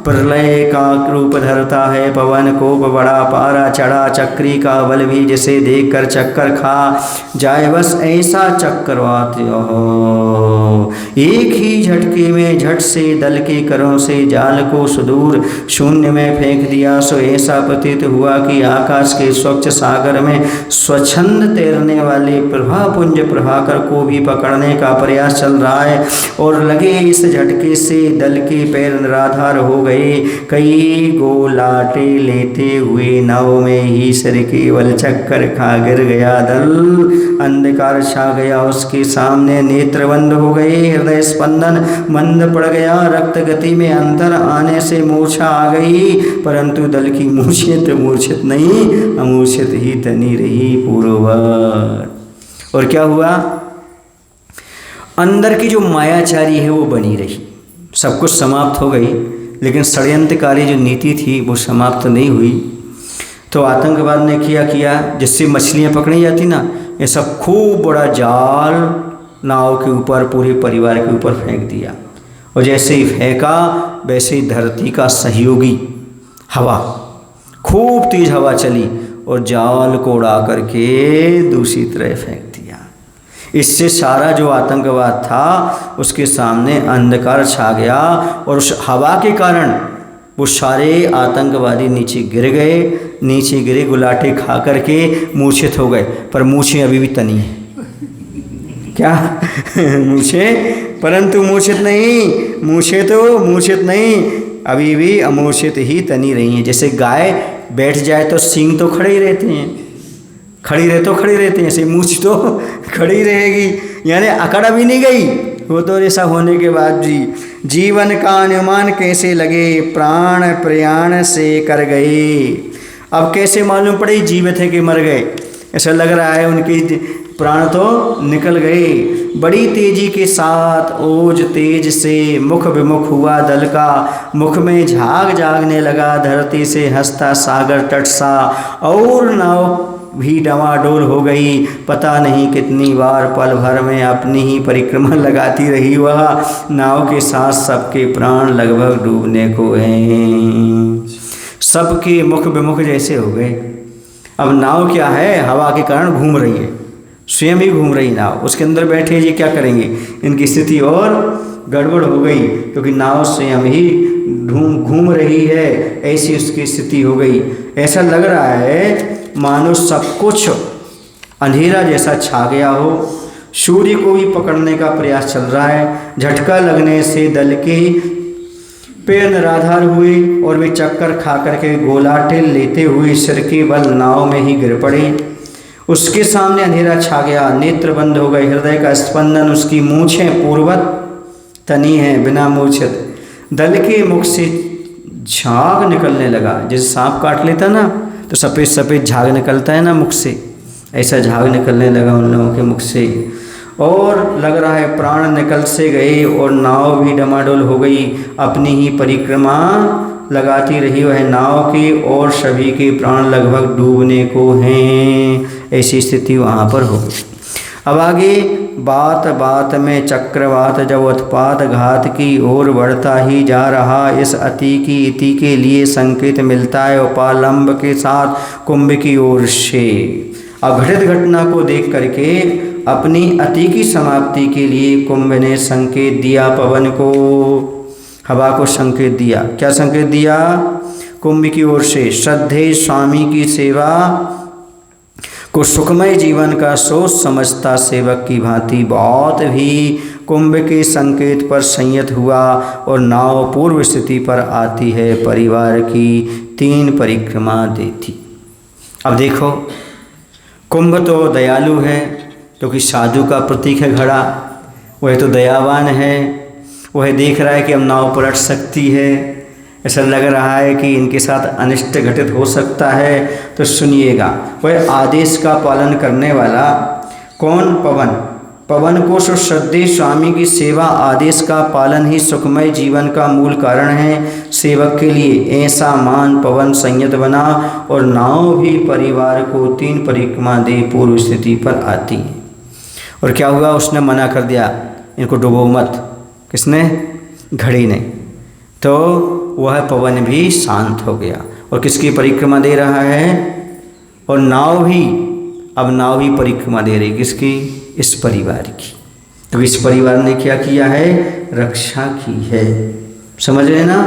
प्रलय का रूप धरता है। पवन को बड़ा पारा चढ़ा, चक्री का बल भी जिसे देखकर चक्कर खा जाए, बस ऐसा चक्रवात हो। एक ही झटके में झट से दल के करों से जाल को सुदूर शून्य में फेंक दिया। सो ऐसा प्रतीत हुआ कि आकाश के स्वच्छ सागर में स्वच्छंद तैरने वाले प्रभापुंज प्रभाकर को भी पकड़ने का प्रयास चल रहा है, और लगे इस झटके से दल के पैर निराधार हो गए। कई गोलाटे लेते हुए नाव में ही सिर केवल चक्कर खा गिर गया। दल अंधकार छा गया, उसके सामने नेत्र बंद हो गए, हृदय स्पंदन मंद पड़ गया, रक्त गति में अंतर आने से मूर्छा आ गई। परंतु दल की मूर्छित मूर्छित नहीं, अमूर्छित ही तनी रही पूर्ववत। और क्या हुआ, अंदर की जो मायाचारी है वो बनी रही। सब कुछ समाप्त हो गई, लेकिन षड्यंत्रकारी जो नीति थी वो समाप्त नहीं हुई। तो आतंकवाद ने किया जिससे मछलियाँ पकड़ी जाती ना, ये सब खूब बड़ा जाल नाव के ऊपर, पूरे परिवार के ऊपर फेंक दिया। और जैसे ही फेंका वैसे ही धरती का सहयोगी हवा, खूब तेज हवा चली और जाल को उड़ा करके दूसरी तरफ फेंक दिया। इससे सारा जो आतंकवाद था उसके सामने अंधकार छा गया, और उस हवा के कारण वो सारे आतंकवादी नीचे गिर गए। नीचे गिरे, गुलाटे खा करके मूर्छित हो गए, पर मूछें अभी भी तनी है। क्या मूछें, परंतु मूर्छित नहीं, मूर्छित नहीं, अभी भी अमूर्छित ही तनी रही हैं। जैसे गाय बैठ जाए तो सींग तो खड़े ही रहते हैं, खड़ी रहते हैं, ऐसे मूछ तो खड़ी रहेगी, यानी अकड़ भी नहीं गई। वो तो ऐसा होने के बाद भी जीवन का अनुमान कैसे लगे, प्राण प्रयाण से कर गए। अब कैसे मालूम पड़े जीवित है कि मर गए, ऐसा लग रहा है उनके प्राण तो निकल गए। बड़ी तेजी के साथ ओज तेज से मुख विमुख हुआ दल का, मुख में झाग जागने लगा धरती से हंसता सागर तट सा, और नाव भी डवाडोल हो गई। पता नहीं कितनी बार पल भर में अपनी ही परिक्रमा लगाती रही वह नाव के साथ। सबके प्राण लगभग डूबने को हैं, सबके मुख विमुख जैसे हो गए। अब नाव क्या है, हवा के कारण घूम रही है, स्वयं ही घूम रही नाव, उसके अंदर बैठे ये क्या करेंगे, इनकी स्थिति और गड़बड़ हो गई, क्योंकि नाव स्वयं ही घूम रही है, ऐसी उसकी स्थिति हो गई। ऐसा लग रहा है मानो सब कुछ अंधेरा जैसा छा गया हो। सूर्य को भी पकड़ने का प्रयास चल रहा है। झटका लगने से दल के पैर निराधार हुए और वे चक्कर खा करके गोलाटे लेते हुए सिर के बल नाव में ही गिर पड़े। उसके सामने अंधेरा छा गया, नेत्र बंद हो गए, हृदय का स्पंदन, उसकी मूछें पूर्वत तनी हैं, बिना मूछित। दल के मुख से झाग निकलने लगा, जैसे सांप काट लेता ना तो सफ़ेद सफ़ेद झाग निकलता है ना मुख से, ऐसा झाग निकलने लगा उन लोगों के मुख से। और लग रहा है प्राण निकल से गए और नाव भी डमाडोल हो गई, अपनी ही परिक्रमा लगाती रही वह नाव की, और सभी के प्राण लगभग डूबने को हैं। ऐसी स्थिति वहाँ पर हो गई। अब आगे बात बात में चक्रवात जब उत्पात घात की ओर बढ़ता ही जा रहा, इस अति की इति के लिए संकेत मिलता है उपालंब के साथ कुंभ की ओर से। अघटित घटना को देख करके अपनी अति की समाप्ति के लिए कुंभ ने संकेत दिया पवन को, हवा को संकेत दिया। क्या संकेत दिया? कुंभ की ओर से श्रद्धेय स्वामी की सेवा को सुखमय जीवन का सोच समझता सेवक की भांति बहुत भी कुंभ के संकेत पर संयत हुआ और नाव पूर्व स्थिति पर आती है, परिवार की 3 परिक्रमा देती। अब देखो, कुंभ तो दयालु है क्योंकि साधु का प्रतीक है घड़ा, वह तो दयावान है, वह देख रहा है कि अब नाव पलट सकती है, ऐसा लग रहा है कि इनके साथ अनिष्ट घटित हो सकता है। तो सुनिएगा, वह आदेश का पालन करने वाला कौन? पवन। पवन को श्रद्धेय स्वामी की सेवा आदेश का पालन ही सुखमय जीवन का मूल कारण है सेवक के लिए, ऐसा मान पवन संयत बना और नाव भी परिवार को 3 परिक्रमा दे पूर्व स्थिति पर आती है। और क्या हुआ? उसने मना कर दिया, इनको डुबो मत। किसने? घड़ी ने। तो वह पवन भी शांत हो गया और किसकी परिक्रमा दे रहा है? और नाव भी, अब नाव भी परिक्रमा दे रही किसकी? इस परिवार की। तो इस परिवार ने क्या किया है? रक्षा की है। समझ रहे ना?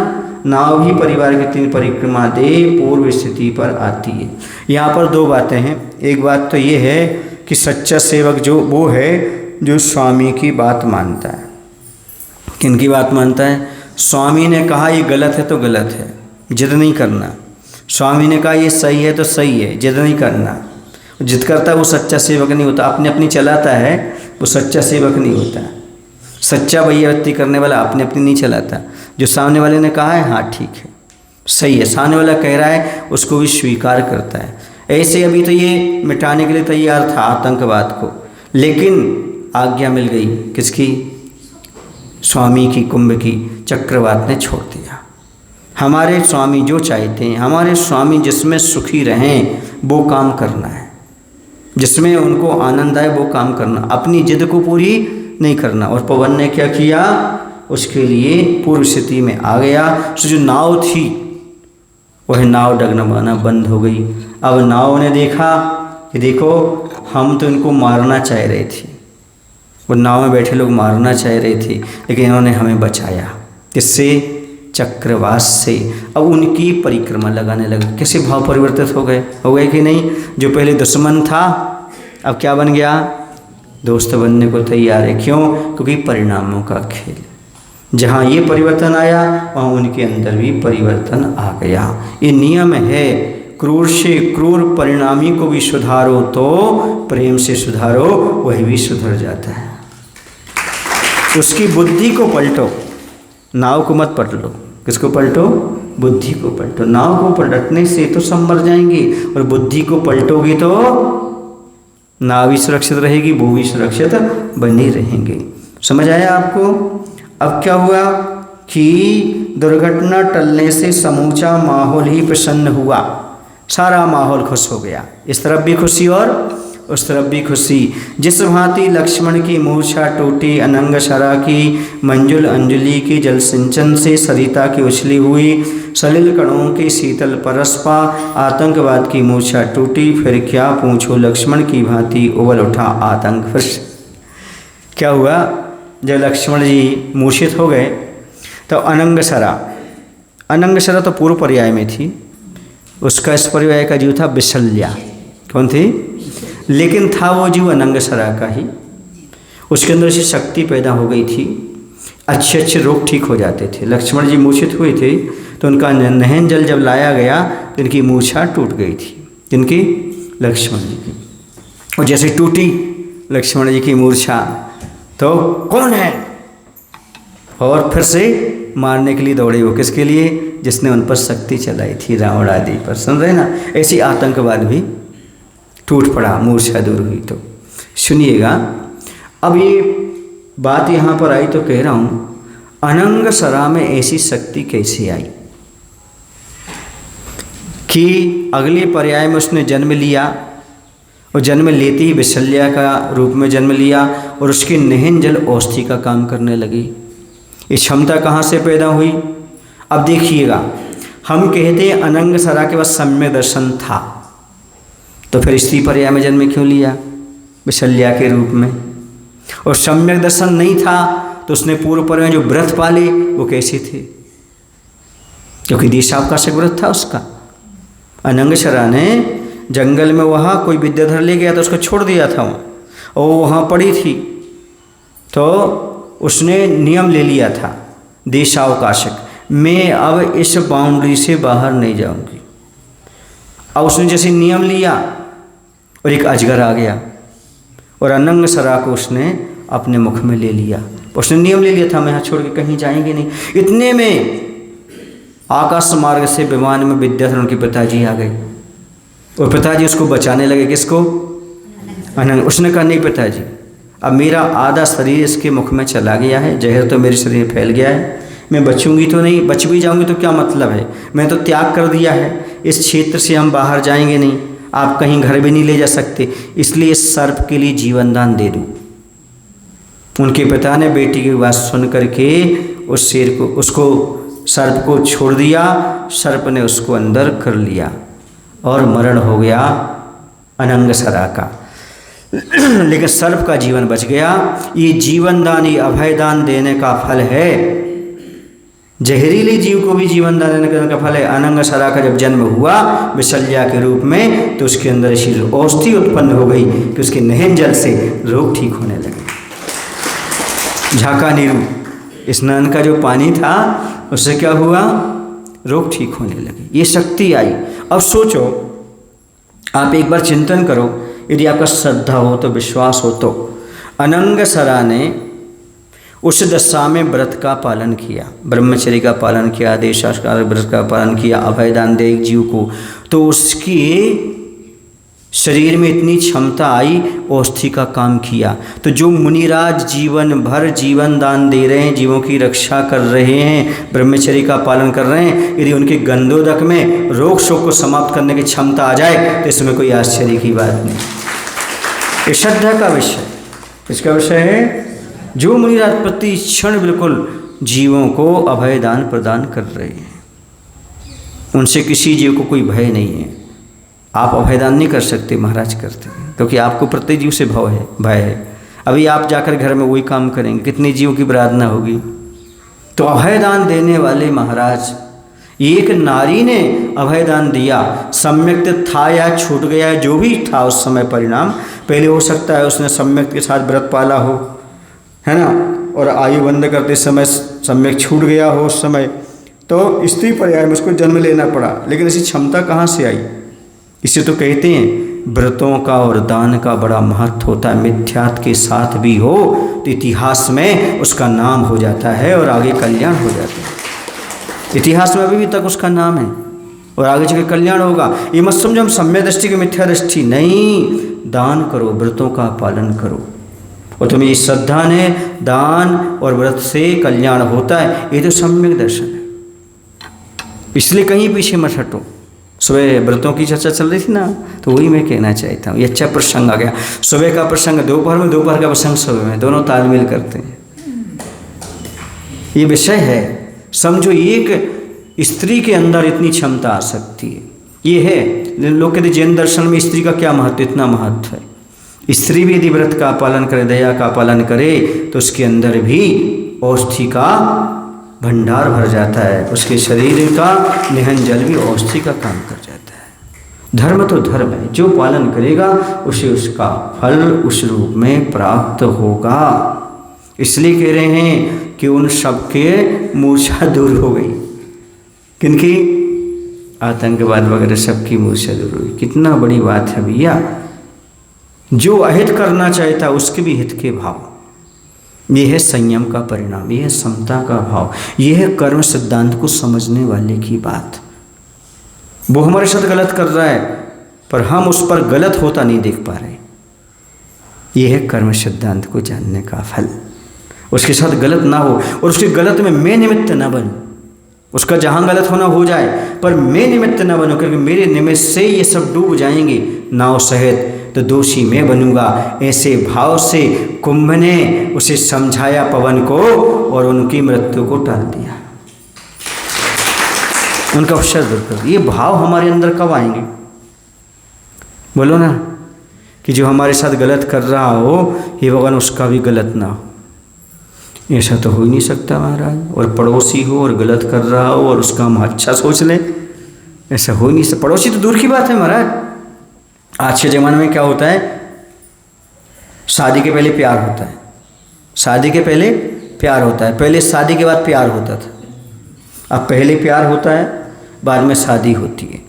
नाव भी परिवार की 3 परिक्रमा दे पूर्व स्थिति पर आती है। यहाँ पर 2 बातें हैं। एक बात तो ये है कि सच्चा सेवक जो वो है जो स्वामी की बात मानता है। किनकी बात मानता है? स्वामी ने कहा ये गलत है तो गलत है, जिद नहीं करना। स्वामी ने कहा ये सही है तो सही है, जिद नहीं करना। जिद करता है वो सच्चा सेवक नहीं होता। अपने अपनी चलाता है वो सच्चा सेवक नहीं होता। सच्चा भैयावत्ती करने वाला अपने अपनी नहीं चलाता। जो सामने वाले ने कहा है हाँ ठीक है, सही है, सामने वाला कह रहा है उसको भी स्वीकार करता है। ऐसे अभी तो ये मिटाने के लिए तैयार था आतंकवाद को, लेकिन आज्ञा मिल गई किसकी? स्वामी की, कुंभ की। चक्रवात ने छोड़ दिया। हमारे स्वामी जो चाहते हैं, हमारे स्वामी जिसमें सुखी रहें वो काम करना है, जिसमें उनको आनंद आए वो काम करना, अपनी जिद को पूरी नहीं करना। और पवन ने क्या किया? उसके लिए पूर्व स्थिति में आ गया। तो जो नाव थी वह नाव डगमगाना बंद हो गई। अब नाव ने देखा कि देखो हम तो इनको मारना चाह रहे थे, वो नाव में बैठे लोग मारना चाह रहे थे, लेकिन इन्होंने हमें बचाया। किससे? चक्रवात से। अब उनकी परिक्रमा लगाने लगा। कैसे भाव परिवर्तित हो गए कि नहीं? जो पहले दुश्मन था अब क्या बन गया? दोस्त बनने को तैयार है। क्यों? क्योंकि परिणामों का खेल। जहाँ ये परिवर्तन आया वहाँ उनके अंदर भी परिवर्तन आ गया। ये नियम है, क्रूर से क्रूर परिणामी को भी सुधारो तो प्रेम से सुधारो, वही भी सुधर जाता है। उसकी बुद्धि को पलटो, नाव को मत पलटो। किसको पलटो? बुद्धि को पलटो। नाव को पलटने से तो सब मर जाएंगे, और बुद्धि को पलटोगे तो नाव भी सुरक्षित रहेगी, वो भी सुरक्षित बनी रहेंगे। समझ आया आपको? अब क्या हुआ कि दुर्घटना टलने से समूचा माहौल ही प्रसन्न हुआ, सारा माहौल खुश हो गया। इस तरफ भी खुशी और उस तरफ भी खुशी। जिस भांति लक्ष्मण की मूर्छा टूटी, अनंग शरा की मंजुल अंजलि की जल सिंचन से सरिता की उछली हुई, सलिल कणों की शीतल परस्पा, आतंकवाद की मूर्छा टूटी, फिर क्या पूछो लक्ष्मण की भांति उबल उठा आतंक। फिर क्या हुआ, जब लक्ष्मण जी मूर्छित हो गए तो अनंग शरा तो पूर्व पर्याय में थी, उसका इस पर्याय का जीव था विशल्या। कौन थी? लेकिन था वो जीव अनंग शरा का ही, उसके अंदर से शक्ति पैदा हो गई थी, अच्छे अच्छे रोग ठीक हो जाते थे। लक्ष्मण जी मूर्छित हुए थे तो उनका नहन जल जब लाया गया तो इनकी मूर्छा टूट गई थी। इनकी लक्ष्मण जी की, और जैसे टूटी लक्ष्मण जी की मूर्छा तो कौन है, और फिर से मारने के लिए दौड़े। वो किसके लिए? जिसने उन पर शक्ति चलाई थी, रावण आदि पर। सुन रहे ना, ऐसी आतंकवाद भी टूट पड़ा, मूर्छा दूर हुई। तो सुनिएगा, अब ये बात यहाँ पर आई तो कह रहा हूँ, अनंग शरा में ऐसी शक्ति कैसे आई कि अगले पर्याय में उसने जन्म लिया, और जन्म लेते ही विशल्या का रूप में जन्म लिया, और उसकी नहन जल औषधि का काम करने लगी। ये क्षमता कहाँ से पैदा हुई? अब देखिएगा, हम कहते हैं अनंग शरा के पास सम्यक दर्शन था, तो फिर स्त्री पर्याय में जन्म क्यों लिया विशल्या के रूप में? और सम्यक दर्शन नहीं था तो उसने पूर्व पर्याय जो व्रत पाले वो कैसे थे? क्योंकि देशावकाशक व्रत था उसका। अनंग शरा ने जंगल में वहाँ कोई विद्याधर ले गया तो उसको छोड़ दिया था वहाँ, और वो वहाँ पड़ी थी, तो उसने नियम ले लिया था देशावकाशक, मैं अब इस बाउंड्री से बाहर नहीं जाऊंगी। अब उसने जैसे नियम लिया और एक अजगर आ गया और अनंग शरा को उसने अपने मुख में ले लिया। उसने नियम ले लिया था, मैं यहाँ छोड़ के कहीं जाएंगे नहीं। इतने में आकाश मार्ग से विमान में विद्याधर उनके पिताजी आ गए, और पिताजी उसको बचाने लगे। किसको? अनंग। उसने कहा नहीं पिताजी, अब मेरा आधा शरीर इसके मुख में चला गया है, जहर तो मेरे शरीर में फैल गया है, मैं बचूंगी तो नहीं, बच भी जाऊंगी तो क्या मतलब है, मैं तो त्याग कर दिया है, इस क्षेत्र से हम बाहर जाएंगे नहीं, आप कहीं घर भी नहीं ले जा सकते, इसलिए इस सर्प के लिए जीवन दान दे दूँ। उनके पिता ने बेटी की बात सुन करके उस शेर को, उसको सर्प को छोड़ दिया। सर्प ने उसको अंदर कर लिया और मरण हो गया अनंग शरा का। लेकिन सर्प का जीवन बच गया। ये जीवन दान, ये अभय दान देने का फल है। जहरीले जीव को भी जीवन दान देने का फल है। अनंग शरा का जब जन्म हुआ विशल्या के रूप में, तो उसके अंदर ऐसी औषधि उत्पन्न हो गई कि उसके नहन जल से रोग ठीक होने लगे। झाका नीरू स्नान का जो पानी था उससे क्या हुआ? रोग ठीक होने लगे। ये शक्ति आई। अब सोचो, आप एक बार चिंतन करो, यदि आपका श्रद्धा हो तो, विश्वास हो तो, अनंग शरा ने उस दशा में व्रत का पालन किया, ब्रह्मचर्य का पालन किया, देशास्कार व्रत का पालन किया, अभयदान दे एक जीव को, तो उसकी शरीर में इतनी क्षमता आई, औषधि का काम किया। तो जो मुनिराज जीवन भर जीवन दान दे रहे हैं, जीवों की रक्षा कर रहे हैं, ब्रह्मचर्य का पालन कर रहे हैं, यदि उनके गंधोदक में रोग शोक को समाप्त करने की क्षमता आ जाए तो इसमें कोई आश्चर्य की बात नहीं। ये श्रद्धा का विषय, इसका विषय है जो मुनिराज प्रति क्षण बिल्कुल जीवों को अभय दान प्रदान कर रहे हैं, उनसे किसी जीव को कोई भय नहीं है। आप अभयदान नहीं कर सकते, महाराज करते हैं, क्योंकि आपको प्रत्येक जीव से भय है। अभी आप जाकर घर में वही काम करेंगे, कितने जीवों की प्रार्थना होगी। तो अभयदान देने वाले महाराज, एक नारी ने अभयदान दिया, सम्यक था या छूट गया, जो भी था उस समय परिणाम, पहले हो सकता है उसने सम्यक के साथ व्रत पाला हो, है ना, और आयु बंद करते समय सम्यक छूट गया हो उस समय, तो स्त्री पर्याय में उसको जन्म लेना पड़ा। लेकिन ऐसी क्षमता कहाँ से आई? इसे तो कहते हैं व्रतों का और दान का बड़ा महत्व होता है। मिथ्यात्व के साथ भी हो तो इतिहास में उसका नाम हो जाता है और आगे कल्याण हो जाता है। इतिहास में अभी भी तक उसका नाम है और आगे चल कल्याण होगा। ये मत समझो हम सम्यक दृष्टि की मिथ्या दृष्टि नहीं। दान करो, व्रतों का पालन करो, और तुम्हें इस श्रद्धा ने दान और व्रत से कल्याण होता है। ये तो सम्यक दर्शन है, इसलिए कहीं पीछे मत हटो। सुबह व्रतों की चर्चा चल रही थी ना, तो वही मैं कहना चाहता हूँ। ये अच्छा प्रसंग आ गया। सुबह का प्रसंग दोपहर में, दोपहर का प्रसंग सुबह में, दोनों तालमेल करते हैं। ये विषय है। समझो एक स्त्री के अंदर इतनी क्षमता आ सकती है, ये है। लोग कहते जैन दर्शन में स्त्री का क्या महत्व, इतना महत्व है। स्त्री भी यदि व्रत का पालन करे, दया का पालन करे, तो उसके अंदर भी औषधि का भंडार भर जाता है। उसके शरीर का निहन जल भी औषधि का काम कर जाता है। धर्म तो धर्म है, जो पालन करेगा उसे उसका फल उस रूप में प्राप्त होगा। इसलिए कह रहे हैं कि उन सबके मूर्छा दूर हो गई। किनकी? आतंकवाद वगैरह सबकी मूर्छा दूर हो गई। कितना बड़ी बात है भैया। जो अहित करना चाहता उसके भी हित के भाव, यह है संयम का परिणाम, यह है समता का भाव, यह है कर्म सिद्धांत को समझने वाले की बात। वो हमारे साथ गलत कर रहा है, पर हम उस पर गलत होता नहीं देख पा रहे। यह है कर्म सिद्धांत को जानने का फल। उसके साथ गलत ना हो, और उसके गलत में मैं निमित्त ना बनूं। उसका जहाँ गलत होना हो जाए, पर मैं निमित्त ना बनूं, क्योंकि मेरे निमित्त से ये सब डूब जाएंगे नाव सहित, तो दोषी मैं बनूंगा। ऐसे भाव से कुंभ ने उसे समझाया पवन को, और उनकी मृत्यु को टाल दिया, उनका अवसर दूर कर। ये भाव हमारे अंदर कब आएंगे? बोलो ना, कि जो हमारे साथ गलत कर रहा हो, ये भगवान उसका भी गलत ना हो। ऐसा तो हो ही नहीं सकता महाराज। और पड़ोसी हो और गलत कर रहा हो और उसका हम अच्छा सोच लें, ऐसा हो ही नहीं सकता। पड़ोसी तो दूर की बात है महाराज। आज के ज़माने में क्या होता है, शादी के पहले प्यार होता है, शादी के पहले प्यार होता है, पहले शादी के बाद प्यार होता था। अब पहले प्यार होता है, बाद में शादी होती है।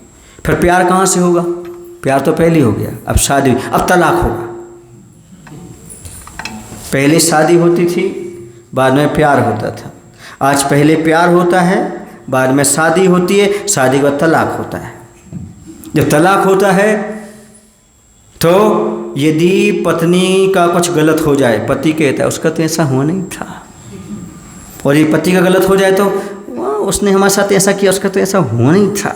फिर प्यार कहाँ से होगा? प्यार तो पहले हो गया, अब शादी, अब तलाक होगा। पहले शादी होती थी, बाद में प्यार होता था। आज पहले प्यार होता है, बाद में शादी होती है, शादी के बाद तलाक होता है। जब तलाक होता है तो यदि पत्नी का कुछ गलत हो जाए, पति कहता है उसका तो ऐसा हुआ नहीं था, और ये पति का गलत हो जाए तो उसने हमारे साथ ऐसा किया, उसका तो ऐसा हुआ नहीं था।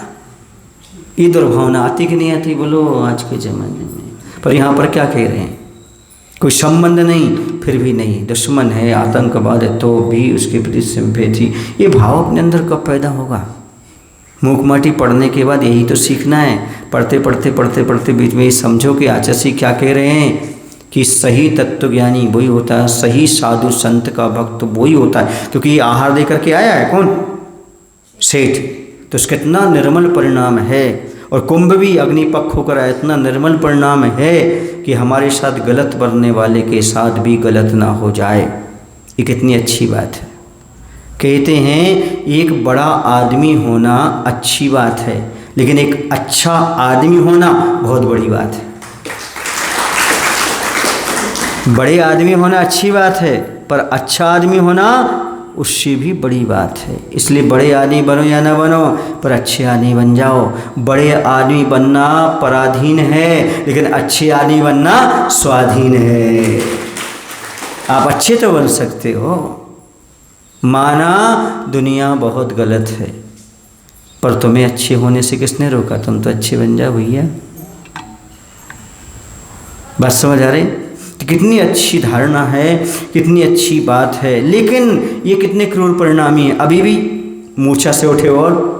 ये दुर्भावना आती कि नहीं आती? बोलो आज के ज़माने में। पर यहाँ पर क्या कह रहे हैं? कोई संबंध नहीं, फिर भी नहीं, दुश्मन है, आतंकवाद है, तो भी उसके प्रति सिंपैथी। ये भाव अपने अंदर कब पैदा होगा? मूक माटी पढ़ने के बाद यही तो सीखना है। पढ़ते पढ़ते पढ़ते पढ़ते बीच में ये समझो कि आचार्य क्या कह रहे हैं, कि सही तत्वज्ञानी वही होता है, सही साधु संत का भक्त वही होता है। क्योंकि ये आहार दे करके आया है कौन? सेठ। तो उसका इतना निर्मल परिणाम है। और कुंभ भी अग्निपक्ष होकर आया, इतना निर्मल परिणाम है कि हमारे साथ गलत करने वाले के साथ भी गलत ना हो जाए। ये कितनी अच्छी बात है। कहते हैं एक बड़ा आदमी होना अच्छी बात है, लेकिन एक अच्छा आदमी होना बहुत बड़ी बात है। बड़े आदमी होना अच्छी बात है, पर अच्छा आदमी होना उससे भी बड़ी बात है। इसलिए बड़े आदमी बनो या ना बनो, पर अच्छे आदमी बन जाओ। बड़े आदमी बनना पराधीन है, लेकिन अच्छे आदमी बनना स्वाधीन है। आप अच्छे तो बन सकते हो। माना दुनिया बहुत गलत है, पर तुम्हें अच्छे होने से किसने रोका? तुम तो अच्छे बन जाओ भैया। बात समझ आ रही? तो कितनी अच्छी धारणा है, कितनी अच्छी बात है। लेकिन ये कितने क्रूर परिणामी हैं। अभी भी मूर्छा से उठे और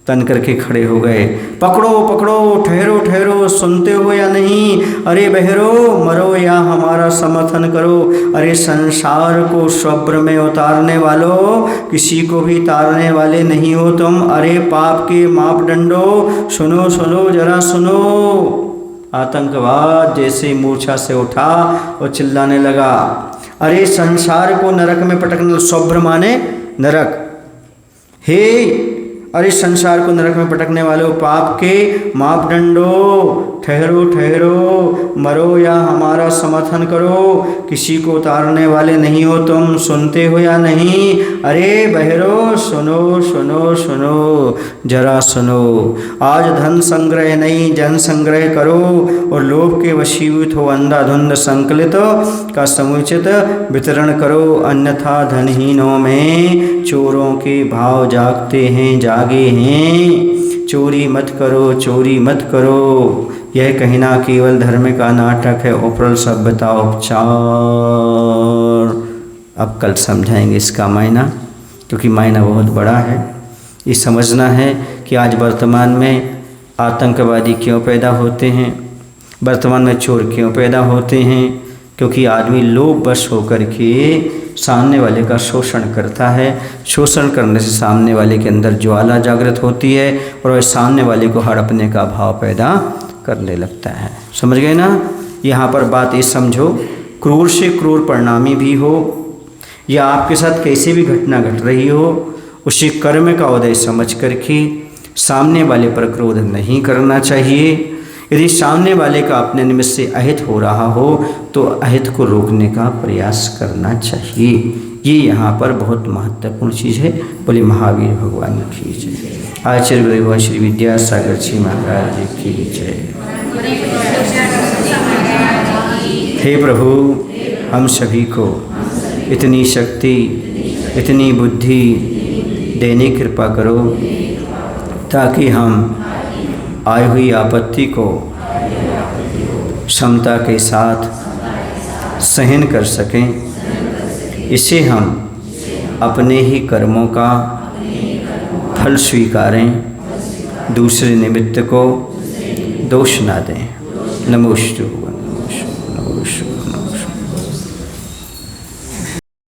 तन करके खड़े हो गए। पकड़ो पकड़ो, ठहरो ठहरो, सुनते हो या नहीं? अरे बहरो, मरो या हमारा समर्थन करो। अरे संसार को स्वप्न में उतारने वालों, किसी को भी तारने वाले नहीं हो तुम। अरे पाप के मापदंडों, सुनो सुनो जरा सुनो। आतंकवाद जैसे मूर्छा से उठा और चिल्लाने लगा, अरे संसार को नरक में पटकने, स्वप्न माने नरक। हे अरे संसार को नरक में पटकने वालों, पाप के मापदंडों, ठहरो ठहरो, मरो या हमारा समर्थन करो। किसी को उतारने वाले नहीं हो तुम, सुनते हो या नहीं? अरे बहरो, सुनो सुनो सुनो, जरा सुनो। आज धन संग्रह नहीं, जन संग्रह करो, और लोभ के वशीभूत हो अंधाधुंध संकलित का समुचित वितरण करो। अन्यथा धनहीनों में चोरों के भाव जागते हैं, जागे हैं। चोरी मत करो, चोरी मत करो, यह कहना केवल धर्म का नाटक है, उपरल सभ्यता उपचार। अब कल समझाएंगे इसका मायना, क्योंकि मायना बहुत बड़ा है। ये समझना है कि आज वर्तमान में आतंकवादी क्यों पैदा होते हैं, वर्तमान में चोर क्यों पैदा होते हैं, क्योंकि आदमी लोभ वश होकर के सामने वाले का शोषण करता है। शोषण करने से सामने वाले के अंदर ज्वाला जागृत होती है और वह सामने वाले को हड़पने का भाव पैदा करने लगता है। समझ गए ना? यहाँ पर बात ये समझो, क्रूर से क्रूर परिणामी भी हो या आपके साथ कैसी भी घटना घट रही हो, उसी कर्म का उदय समझ करके सामने वाले पर क्रोध नहीं करना चाहिए। यदि सामने वाले का अपने निमित्त से अहित हो रहा हो तो अहित को रोकने का प्रयास करना चाहिए। ये यहाँ पर बहुत महत्वपूर्ण चीज़ है। बोले महावीर भगवान की जय। आचार्य गुरुदेव श्री विद्यासागर जी महाराज की जय। हे प्रभु, हम सभी को इतनी शक्ति, इतनी बुद्धि देने की कृपा करो ताकि हम आई हुई आपत्ति को क्षमता के साथ सहन कर सकें। इसे हम अपने ही कर्मों का फल स्वीकारें, दूसरे निमित्त को दोष ना दें। नमोस्तु नमोस्तु नमोस्तु।